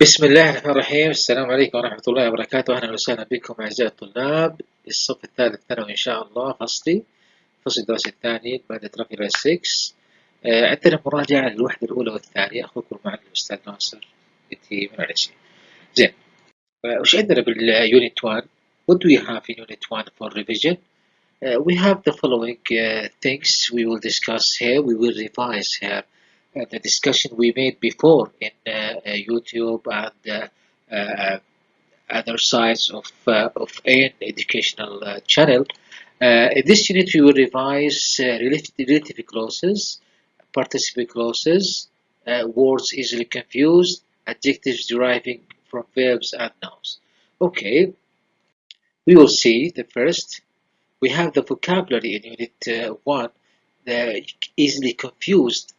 بسم الله الرحمن الرحيم. السلام عليكم ورحمة الله وبركاته. أهلا وسهلا بكم أعزائي الطلاب. الصف الثالث ثانوي إن شاء الله. فصل الدراسي الثاني مادة رقم 6. عندنا مراجعة للوحدة الأولى والثانية. أخوكم المعلم الأستاذ ناصر من العريسي. زين. وش عندنا باليونت 1؟ What do we have in unit 1 for revision? We have the following things we will discuss here. We will revise here the discussion we made before in YouTube and uh, other sites of an educational channel. In this unit, we will revise relative clauses, participle clauses, words easily confused, adjectives deriving from verbs and nouns. Okay, we will see the first. We have the vocabulary in Unit 1, the easily confused.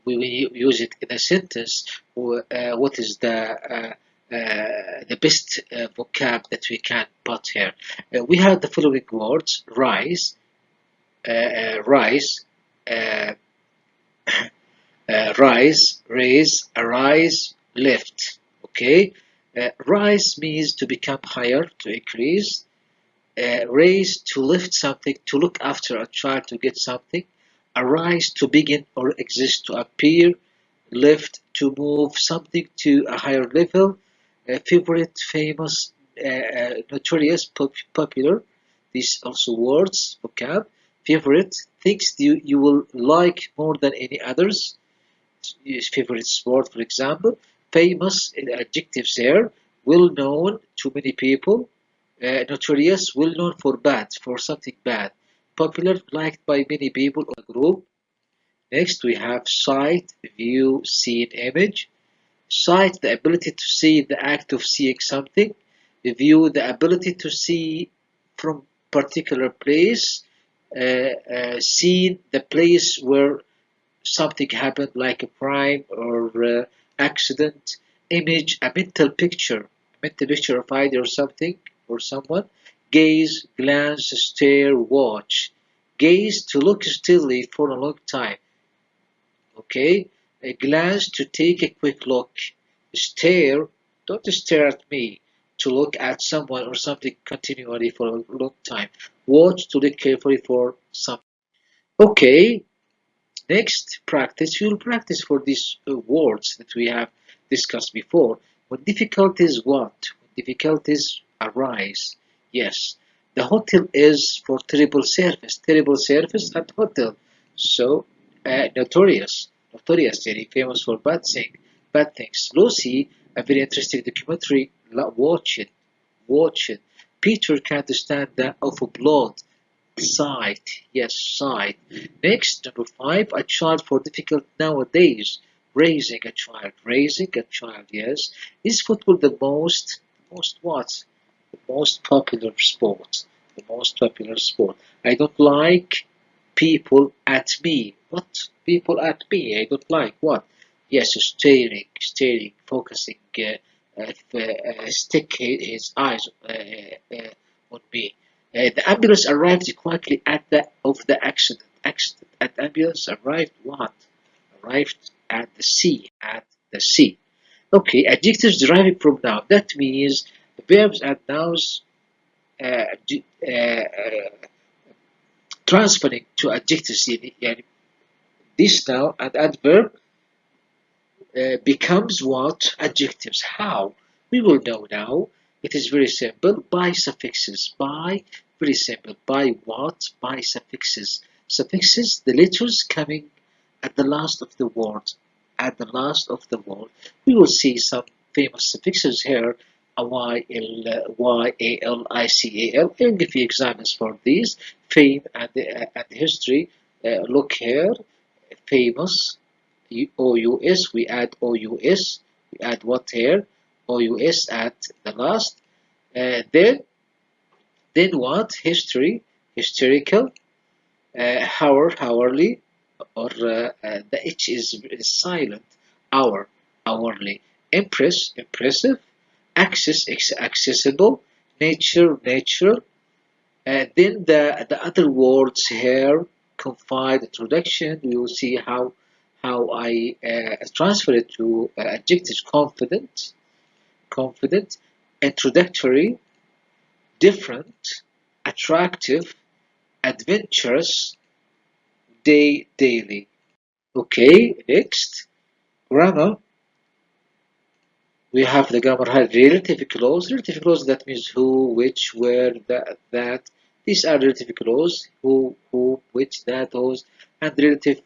We use it in a sentence. What is the best vocab that we can put here? We have the following words: rise, rise, uh, rise, raise, arise, lift. Okay, rise means to become higher, to increase. Raise to lift something, to look after a child, to get something. Arise to begin or exist, to appear. Lift to move something to a higher level. Favorite, famous, notorious, popular. These also words, vocab. Favorite, things you will like more than any others. Favorite sport, for example. Famous, adjectives there. Well known to many people. Notorious, well known for bad, for something bad. Popular, liked by many people or a group. Next, we have sight, view, seen, image. Sight, the ability to see, the act of seeing something. View, the ability to see from particular place. Seen, the place where something happened, like a crime or accident. Image, a mental picture of either something or someone. Gaze, glance, stare, watch. Gaze, to look steadily for a long time. Okay, a glance, to take a quick look. Stare, don't stare at me. To look at someone or something continually for a long time. Watch, to look carefully for something. Okay, next practice, we will practice for these words that we have discussed before. When difficulties what? When difficulties arise. Yes, the hotel is for terrible service at hotel. So, notorious, very famous for bad things. Lucy, a very interesting documentary, watch it. Peter can't stand the awful blood. Sight, yes, sight. Next, number 5, a child for difficult nowadays. Raising a child, yes. Is football the most what? The most popular sport. The most popular sport. I don't like people at me. What? People at me? I don't like what? Yes, staring, focusing, stick his eyes on me. The ambulance arrived quickly at the accident. At the ambulance arrived what? Arrived at the sea. At the sea. Okay, adjectives deriving from noun. That means verbs and nouns transferring to adjectives. يعني this noun and adverb becomes what? Adjectives. How? We will know now. It is very simple. By suffixes. By, very simple. By what? By suffixes. Suffixes, the letters coming at the last of the word. At the last of the word. We will see some famous suffixes here. Y-A-L-I-C-A-L. I'll give you examples for these. Fame and history. Look here. Famous. OUS, we add OUS, we add what here? OUS at the last. Then what? History, historical, hourly, or the H is silent. Hourly. Impressive. Accessible. Natural. Then the other words here, confide, introduction. We will see how I transfer it to adjectives: confident, confident, introductory, different, attractive, adventurous, daily. Okay, next, grammar. We have the grammar has relative clause. Relative clause, that means who, which, where, that. These are relative clause. Who, which, that, those. And relative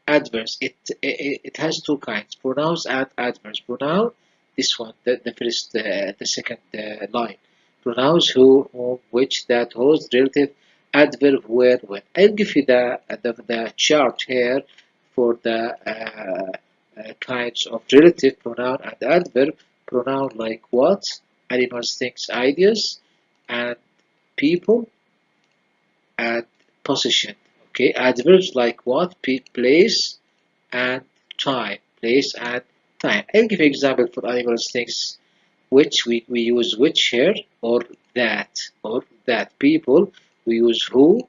adverbs. It has two kinds: pronouns and adverbs. Pronoun, this one, the second line. Pronouns who, whom, which, that, whose. Relative adverb where, when. I'll give you the chart here for the kinds of relative pronoun and adverb. Pronoun like what, animals, things, ideas, and people, and position. Okay, adverbs like what, place, and time. Place and time. I'll give you an example for animals, things, which we use which here, or that, or that. People, we use who,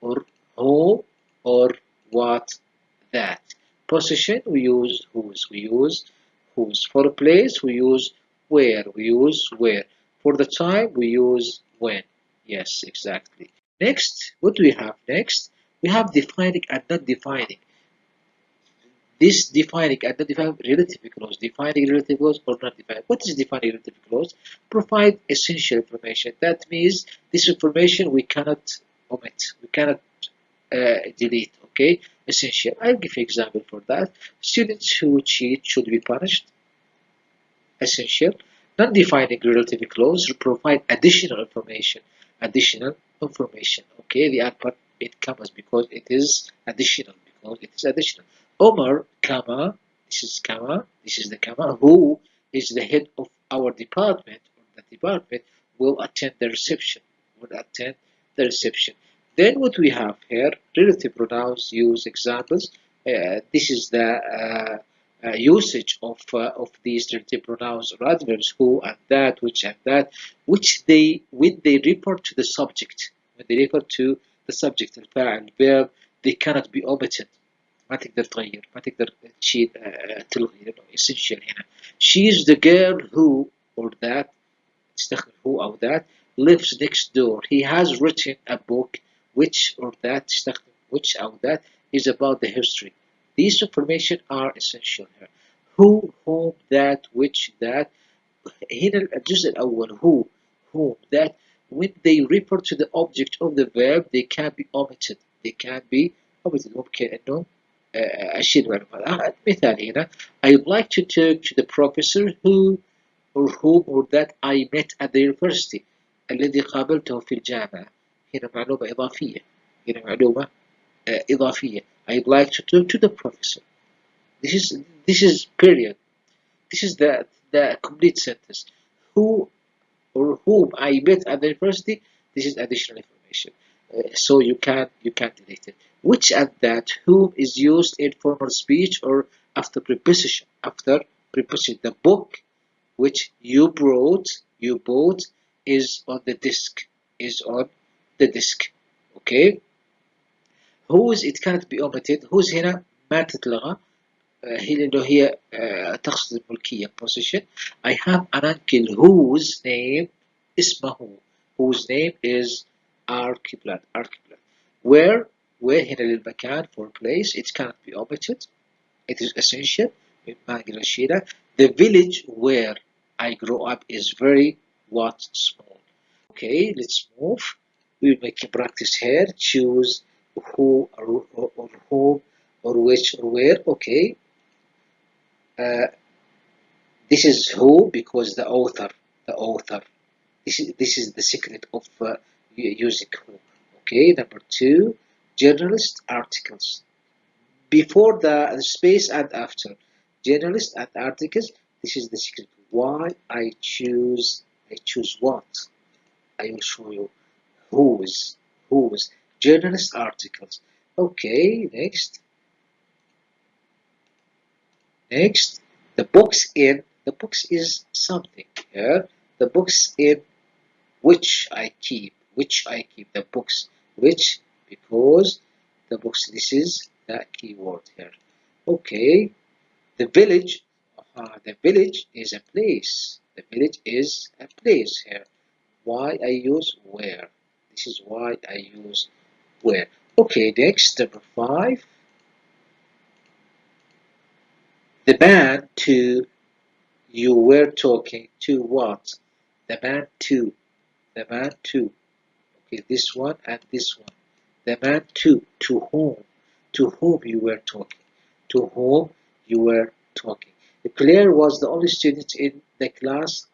or who, or what, that. Position, we use whose. We use whose. For a place, we use where. We use where. For the time, we use when. Yes, exactly. Next, what do we have next? We have defining and not defining. This defining and not defining relative clause. Defining relative clause or not defining. What is defining relative clause? Provide essential information. That means this information we cannot omit. We cannot delete. Okay, essential. I'll give you an example for that. Students who cheat should be punished. Essential. Non-defining relative clause provide additional information. Additional information. Okay, the adverb it comes because it is additional. Because it is additional. Omar, comma, this is the comma, who is the head of our department, or the department, will attend the reception. Will attend the reception. Then what we have here, relative pronouns use examples. This is the usage of these relative pronouns or adverbs who and that, which they when they refer to the subject, when they refer to the subject الفاعل verb, they cannot be omitted. ما تقدر تغير، ما تقدر تشيل تلغي، لأنه essential هنا. She is the girl who or that تستخدم who أو that lives next door. He has written a book which or that تستخدم which أو that is about the history. These information are essential here. Who, whom, that, which, that. هنا الجزء الأول who, whom, that. When they refer to the object of the verb, they can be omitted. They can be omitted. ممكن إنه أشيل معلومات. مثال هنا I would like to talk to the professor who or whom or that I met at the university. الذي قابلته في الجامعة. هنا معلومة إضافية. هنا معلومة إضافية. I would like to talk to the professor. This is period. This is the complete sentence. Who or whom I met at the university. This is additional information. So you can delete it. Which and that whom is used in formal speech or after preposition. After preposition. The book which you bought is on the disk. Is on the disk. Okay. whose it cannot be omitted. whose هنا ما تتلغى. هي لأنه هي تقصد الملكية position. I have an uncle whose name اسمه. whose name is Archibald. Where هنا للمكان for place. It cannot be omitted. It is essential. The village where I grew up is very small. Okay, let's move. We'll make a practice here. Choose who or whom or which or where. Okay. This is who because the author. This is the secret of using who. Okay. Number 2, journalist articles. Before the space and after. Journalist and articles. This is the secret. Why I choose what. I will show you. Whose. Journalist articles. Okay. Next. The books is something here. The books in which I keep. The books which because the books. This is the keyword here. Okay, the village. The village is a place. The village is a place here. Why I use where? This is why I use where. Okay, next, number 5. The man to you were talking to what? The man to. The man to. Okay, this one and this one. The man to. To whom? To whom you were talking. To whom you were talking. Claire was the only student in the class.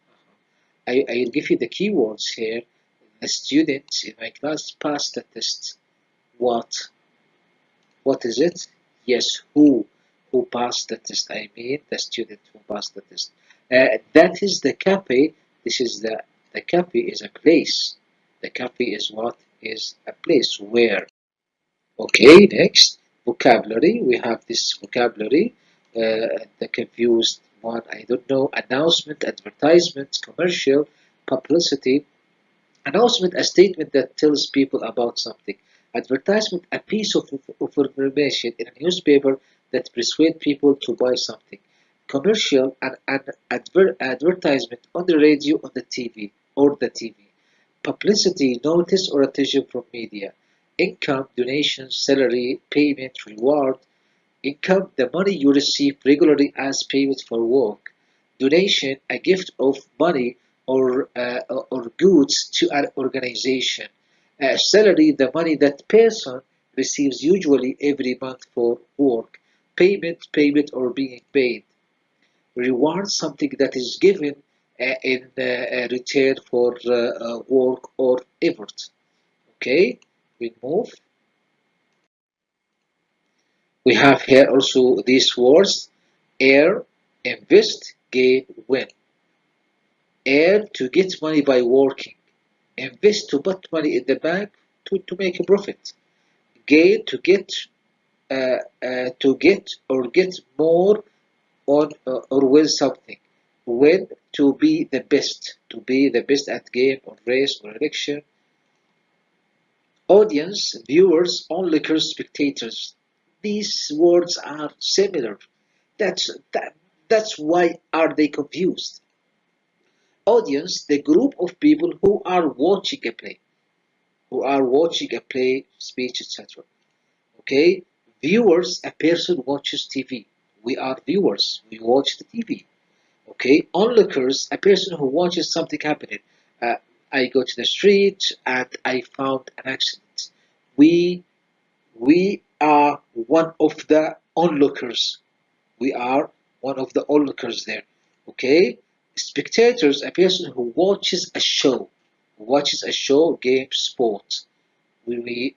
I'll give you the keywords here. The student in my class passed the test. What? What is it? Yes, who? Who passed the test? I mean, the student who passed the test. That is the cafe. This is the cafe is a place. The cafe is what? Is a place. Where? Okay, next. Vocabulary. We have this vocabulary. The confused one, I don't know. Announcement, advertisement, commercial, publicity. Announcement, a statement that tells people about something. Advertisement, a piece of information in a newspaper that persuades people to buy something. Commercial, an advertisement on the radio, on the TV, or the TV. Publicity, notice or attention from media. Income, donation, salary, payment, reward. Income, the money you receive regularly as payment for work. Donation, a gift of money or goods to an organization. Salary, the money that person receives usually every month for work. Payment or being paid. Reward, something that is given in return for work or effort. Okay, we move. We have here also these words: earn, invest, gain, win. Earn, to get money by working. Invest, to put money in the bank to make a profit. Gain, to get or get more on or with something. Win, to be the best. To be the best at game or race or election. Audience, viewers, onlookers, spectators. These words are similar. That's that, that's why are they confused. Audience, the group of people who are watching a play, speech, etc. Okay? Viewers, a person watches TV. We are viewers. We watch the TV. Okay? Onlookers, a person who watches something happening. Uh, I go to the street and I found an accident. We we are one of the onlookers. We are one of the onlookers there. Okay? Spectators, a person who watches a show. Game, sport. Will we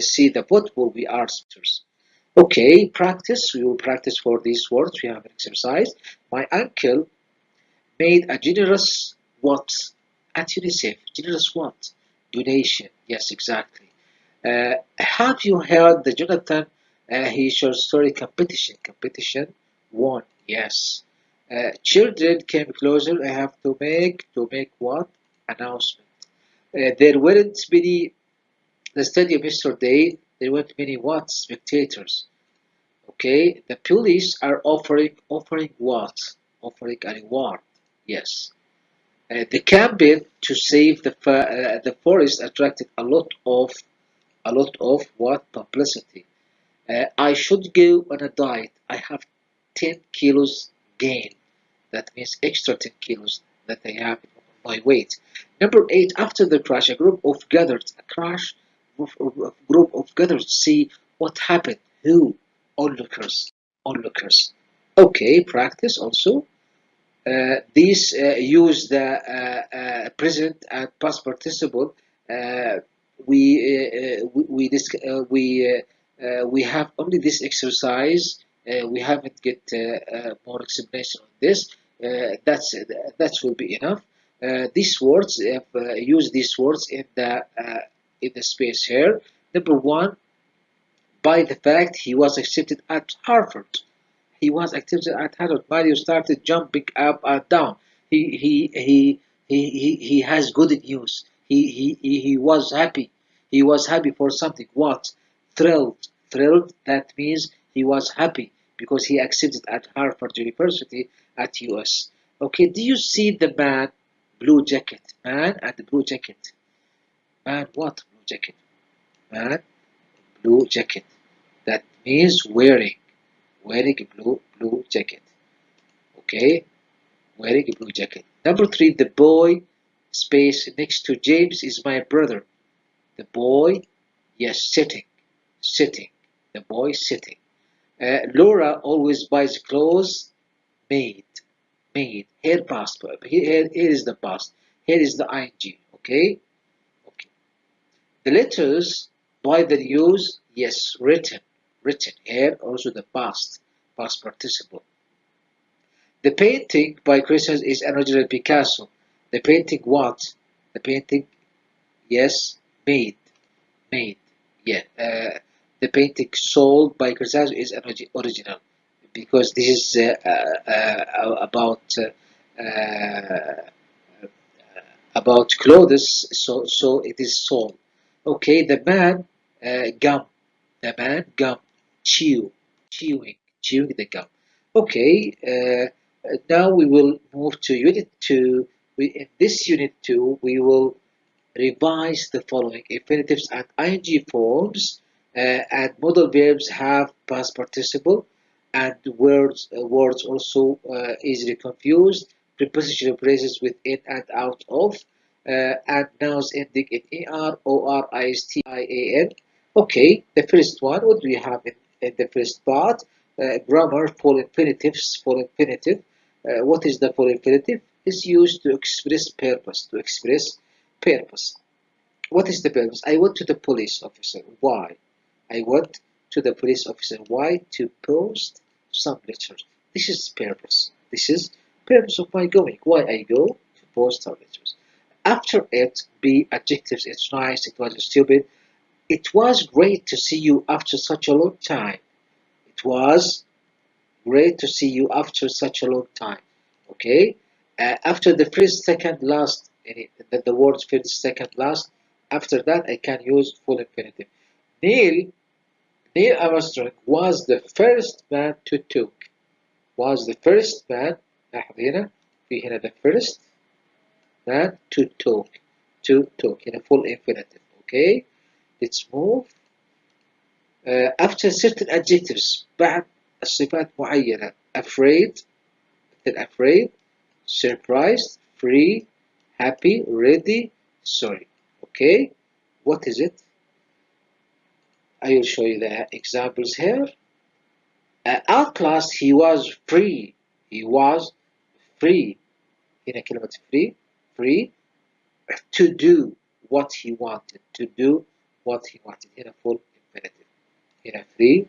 see the football? We are spectators. Okay, practice. We will practice for these words. We have an exercise. My uncle made a generous what? At UNICEF. Generous what? Donation. Yes, exactly. Have you heard the Jonathan he short story competition? Competition won. Yes. Children came closer. I have to make what? Announcement. There weren't many the stadium yesterday. There weren't many what? Spectators. Okay. The police are offering what? Offering a reward. Yes. The campaign to save the forest attracted a lot of what? Publicity. I should go on a diet. I have 10 kilos gain. That means extra 10 kilos that I have in my weight. Number 8, after the crash, a group of gathered, a group of gathered to see what happened. Who? Onlookers. Onlookers. Okay, practice also. These use the present and past participle. Uh, we have only this exercise. We haven't get more explanation on this. That will be enough. These words use these words in the space here. Number 1, by the fact he was accepted at Harvard. He was accepted at Harvard. Mario started jumping up and down. He has good news. He was happy. He was happy for something. What? Thrilled. Thrilled. That means He was happy because he accepted at Harvard University at US. Okay, do you see the man blue jacket? Man and the blue jacket. Man what blue jacket? Man blue jacket. That means wearing a blue jacket. Okay, wearing a blue jacket. Number three, the boy space next to James is my brother. The boy, yes, sitting. The boy sitting. Laura always buys clothes made, made. Here past, here is the past. Here is the ing. Okay, okay. The letters by the news, yes, written. Here also the past participle. The painting by Christians is an original Picasso. The painting what? The painting, yes, made. Yeah. The painting sold by Christians is an original because this is about clothes. So it is sold. Okay. The man gum. The man gum. Chewing the gum. Okay. Now we will move to Unit 2. In this Unit 2, we will revise the following infinitives and ing forms, and modal verbs have past participle, and words also easily confused, prepositional phrases with in and out of, and nouns ending in er, or, ist, ian. Okay, the first one, what do we have in the first part? Grammar, full infinitives, full infinitive. What is the full infinitive? Is used to express purpose. What is the purpose? I went to the police officer. Why? I went to the police officer. Why? To post some letters. This is purpose. This is purpose of my going. Why I go? To post some letters. After it, be adjectives. It's nice. It was stupid. It was great to see you after such a long time. It was great to see you after such a long time. Okay? After the first, second, last, the words first, second, last, after that I can use full infinitive. Neil Armstrong was the first man to talk. Was the first man, لاحظ هنا في هنا the first man to talk. In a full infinitive. Okay? Let's move. After certain adjectives بعد الصفات معينة afraid, surprised, free, happy, ready, sorry. Okay, what is it? I will show you the examples here. At class he was free. هنا كلمة free to do what he wanted. هنا full infinitive. هنا free,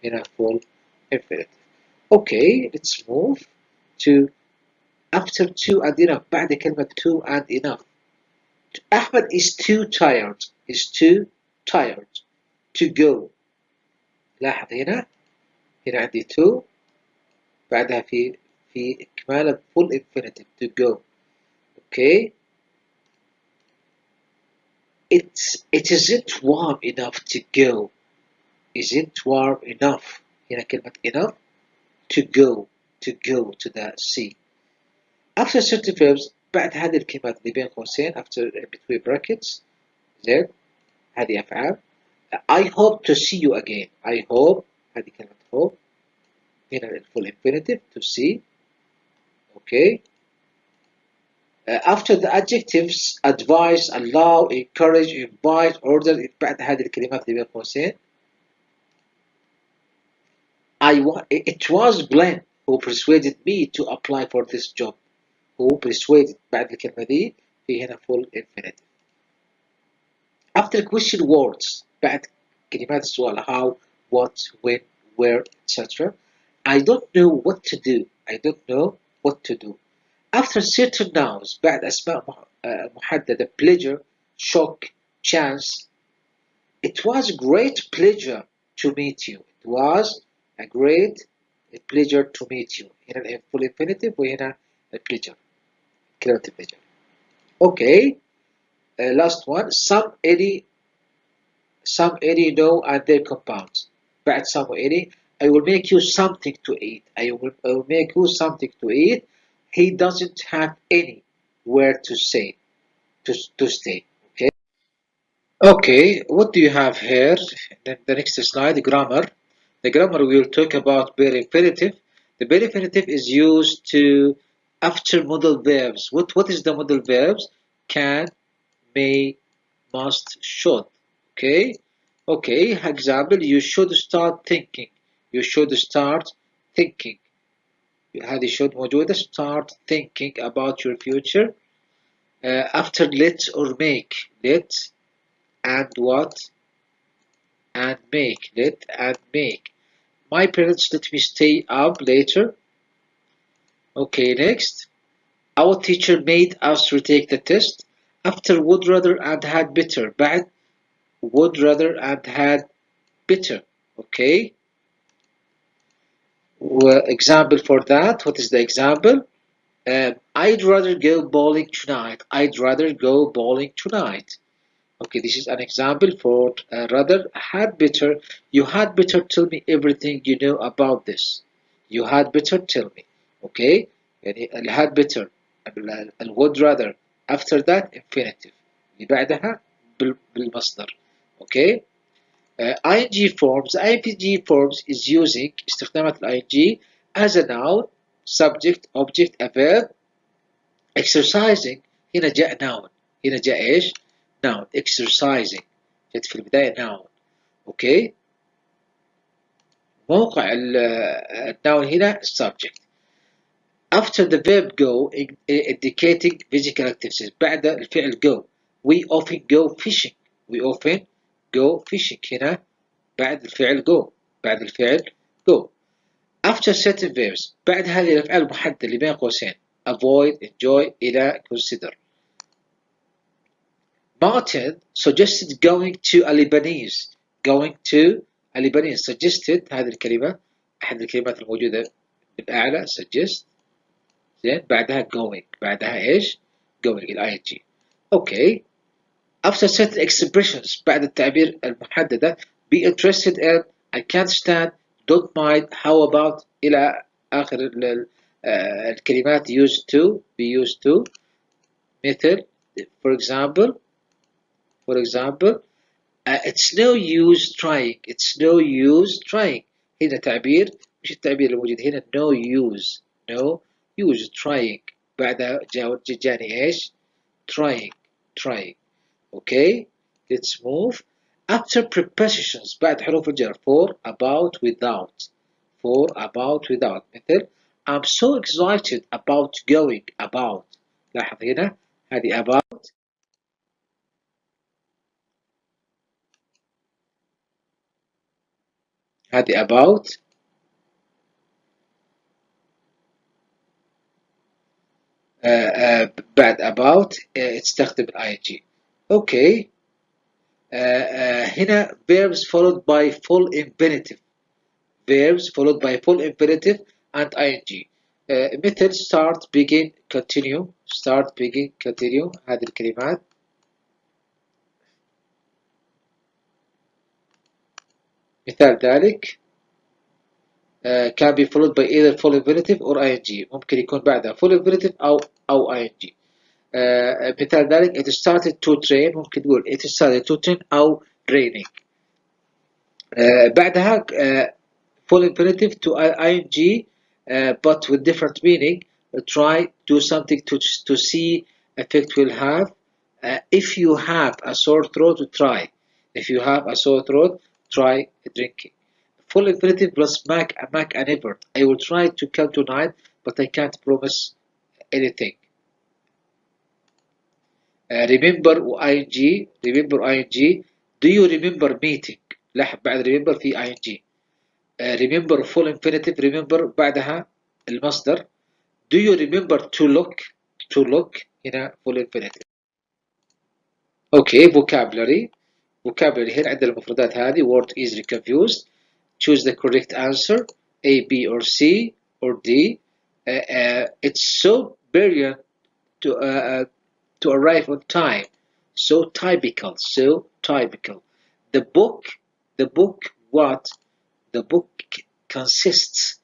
هنا full infinitive. Okay, let's move to after two and enough. بعد كلمة two and enough. Ahmed is too tired to go. لاحظ هنا عندي to بعدها في إكمال full infinitive to go. Okay, it isn't warm enough to go. Isn't warm enough. هنا كلمة enough to go to the sea. After certain verbs بعد هذه الكلمات اللي بين قوسين after between brackets Z هذه أفعال. I hope to see you again. I hope هذه كلمة hope هنا full infinitive to see. Okay. After the adjectives advise, allow, encourage, invite, order بعد هذه الكلمات اللي بين قوسين. It was Glenn who persuaded me to apply for this job. Who persuaded بعد الكلمة دي في هنا full infinitive. After question words بعد كلمات السؤال how, what, when, where, etc. I don't know what to do. After certain nouns بعد أسماء محددة pleasure, shock, chance. It was a great pleasure to meet you. It was a great pleasure to meet you. هنا full infinitive وهنا pleasure. كلمة pleasure. Okay. Last one. Some, any, no, and their compounds. بعد some any. I will make you something to eat. I will make you something to eat. He doesn't have anywhere to say to stay. Okay. Okay. What do you have here? Then the next slide, grammar. The grammar we will talk about bare infinitive. The bare infinitive is used to after modal verbs. What is the modal verbs? Can, may, must, should. Okay. Okay. Example: you should start thinking. You should start thinking. هذه should موجودة. Start thinking about your future. After let or make. Let and what? And make. Let and make. My parents let me stay up later. Okay, next. Our teacher made us retake the test. After would rather and had better. بعد would rather and had better. Okay. Example for that. What is the example? I'd rather go bowling tonight. I'd rather go bowling tonight. Okay, this is an example for rather had better. You had better tell me everything you know about this. You had better tell me. Okay, يعني had better ال would rather. After that infinitive اللي بعدها بالمصدر. Okay. ing forms. ing forms is using استخدامات ing as a noun, subject, object, a verb. exercising هنا جاء noun. هنا جاء ايش؟ noun. exercising جت في البداية noun. اوكي. موقع الnoun هنا subject. after the verb go indicating physical activities. بعد الفعل go. we often go fishing. we often go fishing. هنا بعد الفعل go. بعد الفعل go. after certain verbs. بعد هذه الأفعال المحددة اللي بين قوسين. avoid, enjoy, إلى, consider. Martin suggested going to a Lebanese. going to a Lebanese. suggested هذه الكلمة أحد الكلمات الموجودة بالأعلى. suggest. زين بعدها going. بعدها إيش؟ going ال ing. Okay. After certain expressions. بعد التعبير المحددة. be interested in. I can't stand. don't mind. how about. إلى آخر الكلمات used to. be used to. مثل for example it's no use trying. it's no use trying. هنا تعبير مش التعبير الموجود هنا. no use trying. بعدها جاني ايش؟ trying. okay. let's move. after prepositions بعد حروف الجر. for, about, without. مثل I'm so excited about going. about. لاحظ هنا هذه about. هذه about. بعد about تستخدم ing. okay. هنا verbs followed by full infinitive. verbs followed by full infinitive and ing. مثل start, begin, continue. start, begin, continue. هذه الكلمات. مثال ذلك can be followed by either full infinitive or ing. ممكن يكون بعدها full infinitive أو ing. مثال ذلك it started to train. ممكن تقول it started to train أو raining. بعدها full infinitive to ing but with different meaning. try, do something to see effect will have. if you have a sore throat, try. if you have a sore throat, try drinking. full infinitive plus make an effort. I will try to come tonight but I can't promise anything. remember ing. do you remember meeting. لاحظ بعد remember في ing. remember full infinitive. remember بعدها المصدر. do you remember to look هنا full infinitive. okay. vocabulary هنا عندنا المفردات هذه. word easily confused. choose the correct answer. A, B or C or D. it's so brilliant to arrive on time. so typical. the book what The book consists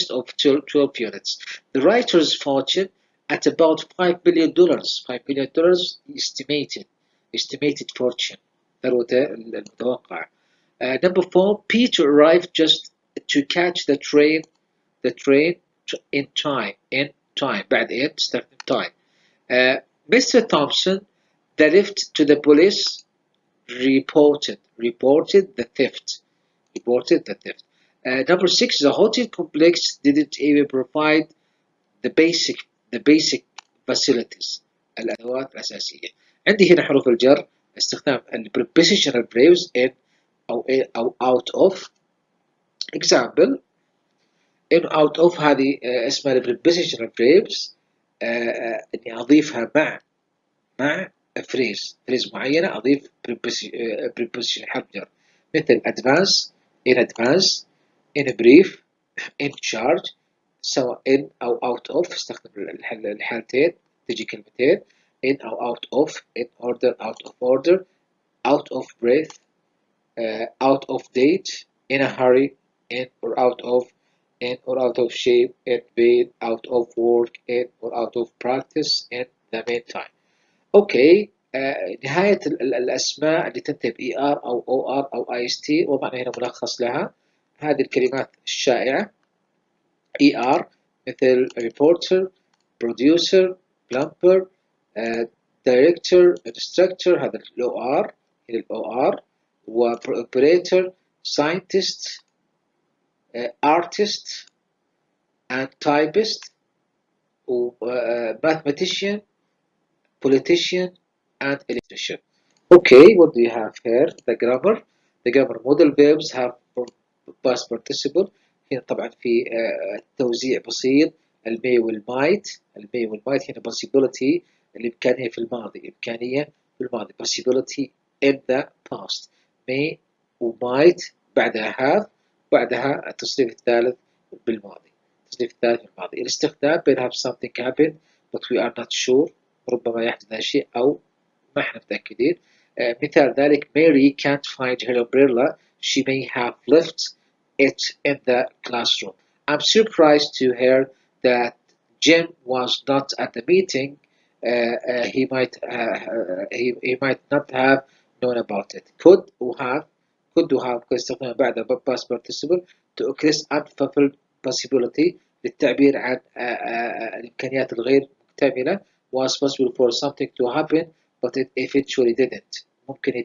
of 12 units. The writer's fortune at about $5 billion. $5 billion estimated fortune. ثروته المتوقعة. Number 4, Peter arrived just to catch the train in time بعد إيه تستخدم time. Mr. Thompson, the lift to the police, reported the theft. Number 6, the hotel complex didn't even provide the basic facilities. الأدوات الأساسية. عندي هنا حروف الجر استخدام prepositional verbs in أو out of. example in out of هذه اسمها prepositional verbs إني أضيفها مع phrase معينة أضيف preposition حرف جر مثل advance in brief in charge سواء in أو out of استخدم الحالتين تجي كلمتين in أو out of in order out of breath out of date in a hurry in or out of shape in pain out of work in or out of practice in the meantime. اوكي نهاية الأسماء اللي تنتهي ب ER أو OR أو IST وضعنا هنا ملخص لها. هذه الكلمات الشائعة ER مثل reporter producer plumber director instructor هذا OR هنا OR و operator scientist artist and typist و mathematician politician and electrician. Okay, what do you have here? The grammar modal verbs have past participle. هنا طبعا في توزيع بسيط المي والمايت هنا possibility الإمكانية في الماضي possibility in the past may وmight بعدها have بعدها التصريف الثالث بالماضي الاستخدام بين have something happen but we are not sure ربما يحدث هذا الشيء أو ما احنا متأكدين. مثال ذلك Mary can't find her umbrella. She may have left it in the classroom. I'm surprised to hear that Jim was not at the meeting. He might not have known about it. Could have استخدام بعد past participle to express unfulfilled possibility للتعبير عن الإمكانيات الغير مكتملة was possible for something to happen but it eventually didn't. ممكن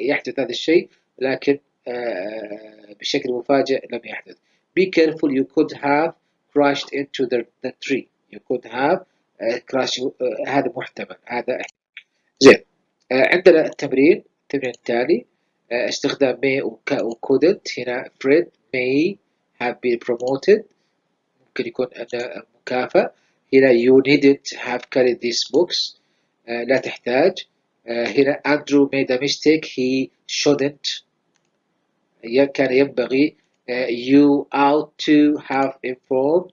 يحدث هذا الشيء لكن بشكل مفاجئ لم يحدث. Be careful, you could have crashed into the tree. You could have crashed هذا محتمل هذا زين. عندنا التمرين التالي استخدام may و couldn't. هنا Fred may have been promoted ممكن يكون مكافأ. هنا you needn't have carried these books لا تحتاج. هنا Andrew made a mistake he shouldn't كان ينبغي. You ought to have informed.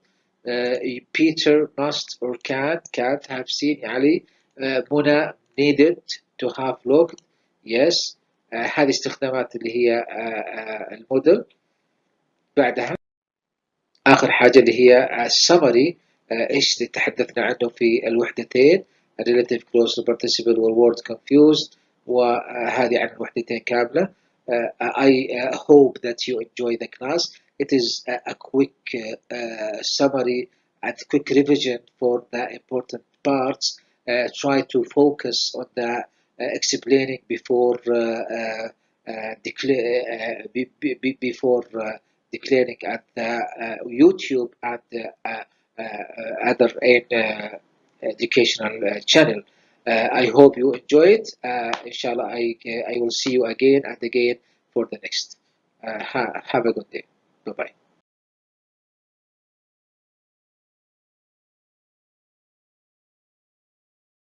Peter must or can't have seen علي. Mona needed to have looked. Yes. هذه استخدامات اللي هي المودل. بعدها آخر حاجة اللي هي summary إيش اللي تحدثنا عنه في الوحدتين relative close participle والword confused وهذه عن الوحدتين كاملة. I hope that you enjoy the class. It is a quick summary and quick revision for the important parts. Try to focus on the explaining before declaring at the YouTube and other educational channel. I hope you enjoy it. Inshallah, I will see you again and again for the next. Have a good day. Bye bye.